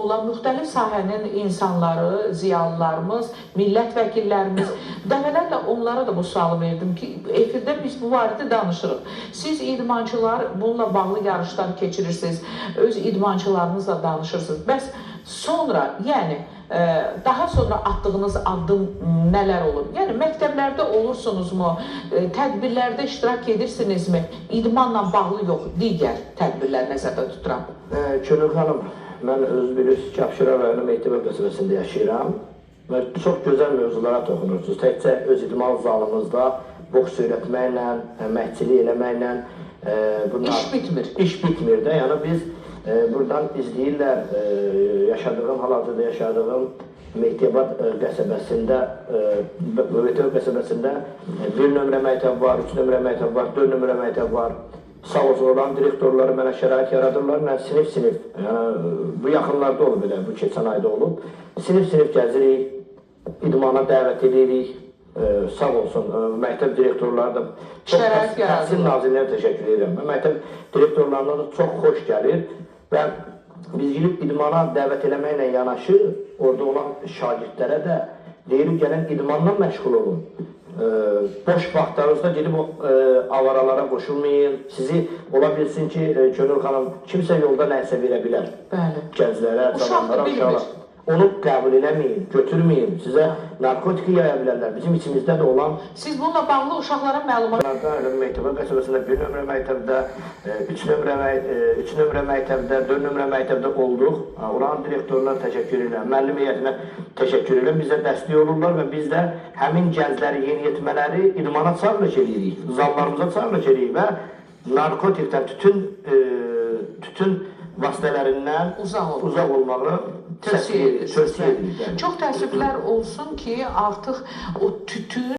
olan müxtəlif sahənin insanları, ziyalılarımız, millət vəkillərimiz, dəfələrlə onlara da bu sualı verdim ki, efirdə biz bu barədə danışırıq. Siz idmançılar bununla bağlı yarışlar keçirirsiniz, öz idmançılarınızla danışırsınız. Bəs sonra, yəni, daha sonra atdığınız addım nələr olur? Yəni, məktəblərdə olursunuzmu, tədbirlərdə iştirak edirsinizmi? İdmanla bağlı yox, digər tədbirlər nəzərdə tuturam. Könül xanım, mən özü bilirsiniz ki, Abşeron rayonu Mektəbə qəsəbəsində yaşayıram və çox gözəl mövzulara toxunursunuz. Təkcə öz idman zalımızda boks öyrətməklə, məhdçilik eləməklə İş bitmir. İş bitmir də, yəni biz buradan izləyirlər, hal-hazırda yaşadığım Mektəbad qəsəbəsində, bir nömrə məktəb var, 3 nömrə məktəb var, 4 nömrə məktəb var. Sağ olsun olan direktorları mənə şərait yaradırlar, mən sinif-sinif, bu yaxınlarda olub elə, bu keçən ayda olub. Sinif-sinif gəzirik, idmana dəvət edirik, sağ olsun, məktəb direktorları da Təhsil Nazirliyinə təşəkkür edirəm. Məktəb direktorlarına da çox xoş gəlir və biz gidib idmana dəvət eləməklə yanaşı, orada olan şagirdlərə də deyirik, gələn idmanla məşğul olun. Boş vaxtlarınızda gedib avaralara qoşulmayın. Sizi ola bilsin ki, Könül xanım, kimsə yolda nəysə verə bilər. Gənclərə, cavanlara, uşaqlara. Onu qəbul eləməyin, götürməyin. Sizə narkotiki yaya bilərlər. Bizim içimizdə də olan... Siz bununla bağlı uşaqlara məlumat... Mektəbə qəsəbəsində 1 nömrə məktəbdə, 3 nömrə məktəbdə, 4 nömrə məktəbdə olduq. Oranın direktoruna təşəkkür edirəm, müəllim heyətinə təşəkkür edirəm. Bizə dəstək olurlar və biz də həmin gəncləri, yeniyetmələri idmana çağırış edirik, zallarımıza çağırış edirik və narkotikdən, tütün vasitələrindən uzaq olmağı tövsiyə edirik. Çox təəssüflər olsun ki, artıq o tütün